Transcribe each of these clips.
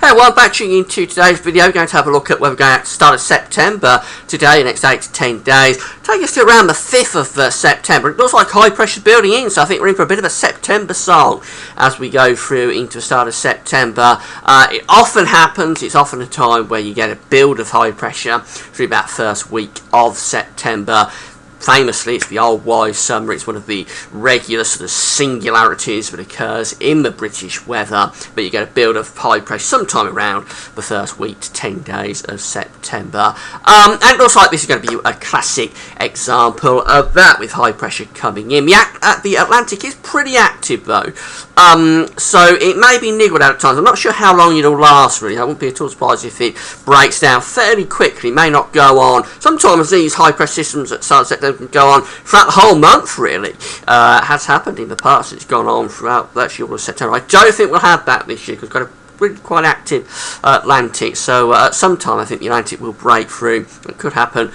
Hey, well, back tuning into today's video. We're going to have a look at where we're going at the start of September today, the next 8 to 10 days. Take us to around the 5th of September. It looks like high pressure building in, so I think we're in for a bit of a September song as we go through into the start of September. It often happens, it's often a time where you get a build of high pressure through about first week of September. Famously, it's the old wise summer. It's one of the regular sort of singularities that occurs in the British weather, but you get a build of high pressure sometime around the first week to 10 days of September. And it looks like this is going to be a classic example of that, with high pressure coming in. The Atlantic is pretty active though, so it may be niggled out at times. I'm not sure how long it'll last really. I wouldn't be at all surprised if it breaks down fairly quickly. It may not go on. Sometimes these high pressure systems at start of September can go on throughout the whole month really. Has happened in the past. It's gone on throughout virtually all of September. I don't think we'll have that this year because we've got a really quite active Atlantic, so at some time I think the Atlantic will break through. It could happen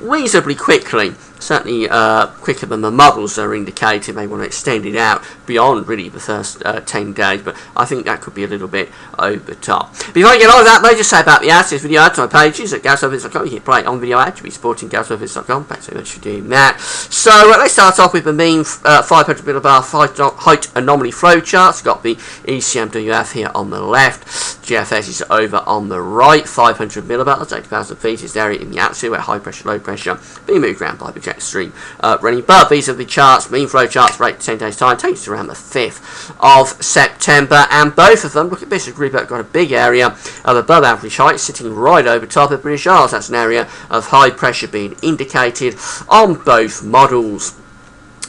reasonably quickly, certainly quicker than the models are indicating. They want to extend it out beyond really the first 10 days, but I think that could be a little bit over the top. Before I get on with that, let me just say about the ads. This video ads on my pages at GavsOffice.com. You can play it on video ad. You'll be supporting GavsOffice.com. Thanks so much for doing that. So let's start off with the mean 500 millibar height anomaly flowcharts. Got the ECMWF here on the left. GFS is over on the right. 500 millibar, that's 80,000 feet, is the area in the atmosphere where high pressure, low pressure being moved around by the jet stream running above. These are the charts, mean flow charts, rate 10 days time, takes us around the 5th of September, and both of them, look at this, agree got a big area of above average height sitting right over top of British Isles. That's an area of high pressure being indicated on both models.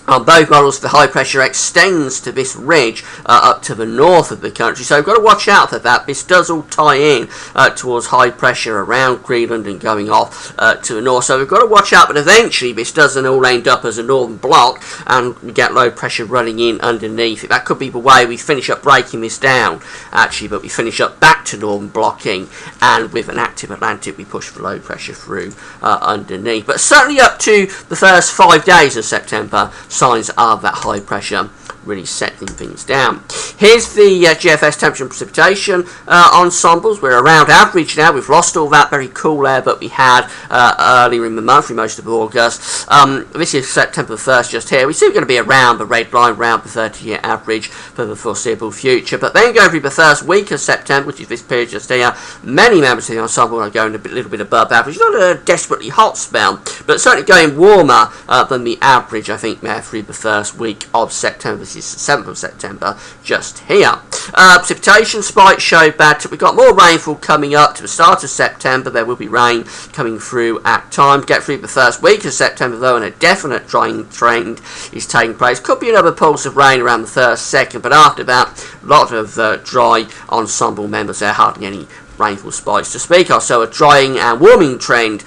On both models, the high pressure extends to this ridge up to the north of the country, so we've got to watch out for that. This does all tie in towards high pressure around Greenland and going off to the north, so we've got to watch out, but eventually this doesn't all end up as a northern block and we get low pressure running in underneath it. That could be the way we finish up breaking this down, actually, but we finish up back to northern blocking, and with an active Atlantic we push the low pressure through underneath. But certainly up to the first 5 days of September, signs of that high pressure really settling things down. Here's the GFS temperature and precipitation ensembles. We're around average now. We've lost all that very cool air that we had earlier in the month, through most of August. This is September 1st just here. We see we're going to be around the red line, around the 30-year average for the foreseeable future. But then go through the first week of September, which is this period just here, many members of the ensemble are going a little bit above average. Not a desperately hot spell, but certainly going warmer than the average, I think, there through the first week of September. This is the 7th of September just here. Precipitation spikes show bad. We've got more rainfall coming up to the start of September. There will be rain coming through at times. Get through the first week of September though, and a definite drying trend is taking place. Could be another pulse of rain around the 1st, 2nd, but after that, a lot of dry ensemble members there, hardly any rainfall spikes to speak of, so a drying and warming trend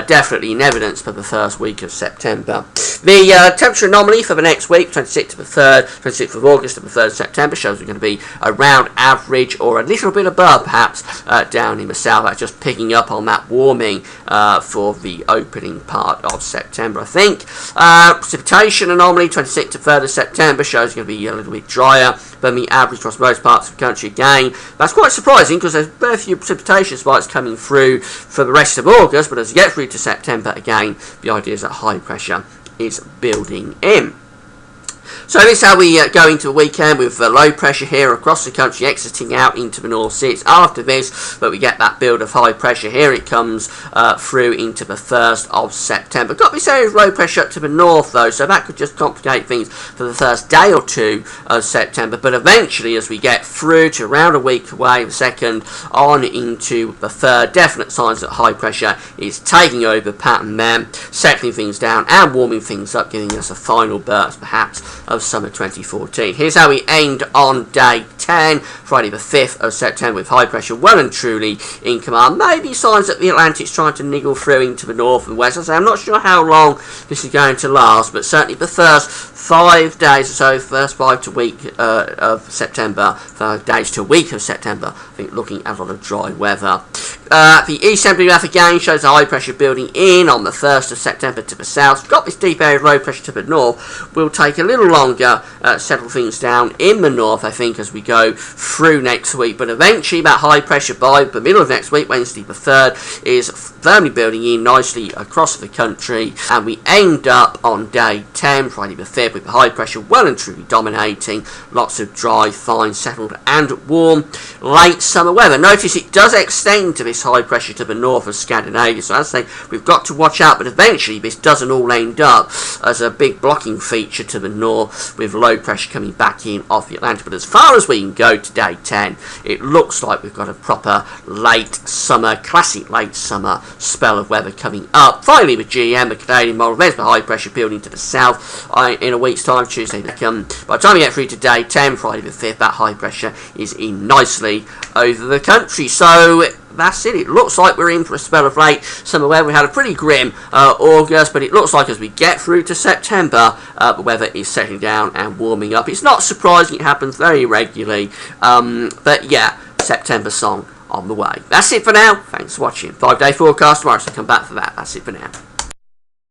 definitely in evidence for the first week of September. The temperature anomaly for the next week, 26th to the 3rd, 26th of August to the 3rd of September, shows we're going to be around average or a little bit above perhaps down in the south. That's just picking up on that warming for the opening part of September, I think. Precipitation anomaly, 26th to 3rd of September, shows it's going to be a little bit drier than the average across most parts of the country again. That's quite surprising because there's very few precipitation spikes coming through for the rest of August, but as you get through to September again, the idea is that high pressure is building in. So this is how we go into the weekend, with low pressure here across the country exiting out into the North Sea. It's after this that we get that build of high pressure. Here it comes through into the 1st of September. Got this area of low pressure up to the north though, so that could just complicate things for the first day or two of September. But eventually, as we get through to around a week away, the 2nd on into the 3rd, definite signs that high pressure is taking over pattern then, settling things down and warming things up, giving us a final burst perhaps of summer 2014. Here's how we aimed on day 10, Friday the 5th of September, with high pressure well and truly in command. Maybe signs that the Atlantic's trying to niggle through into the north and west. I'm not sure how long this is going to last, but certainly the first 5 days or so, first 5 to week of September, 5 days to a week of September, I think looking at a lot of dry weather. The East MWF again shows the high pressure building in on the 1st of September to the south. We've got this deep area of low pressure to the north. Will take a little longer settle things down in the north, I think, as we go through next week. But eventually that high pressure by the middle of next week, Wednesday the 3rd, is firmly building in nicely across the country. And we end up on day 10, Friday the 5th, with the high pressure well and truly dominating. Lots of dry, fine, settled and warm late summer weather. Notice it does extend to this high pressure to the north of Scandinavia, so as I say, we've got to watch out, but eventually this doesn't all end up as a big blocking feature to the north with low pressure coming back in off the Atlantic. But as far as we can go to day 10, it looks like we've got a proper late summer, classic late summer spell of weather coming up. Finally with GM, the Canadian model, there's the high pressure building to the south in a week's time, Tuesday. By the time we get through to day 10, Friday the 5th, that high pressure is in nicely over the country. So that's it. It looks like we're in for a spell of late summer weather. We had a pretty grim August, but it looks like as we get through to September, the weather is settling down and warming up. It's not surprising, it happens very regularly, but yeah, September song on the way. That's it for now. Thanks for watching. 5-day forecast tomorrow, so come back for that. That's it for now.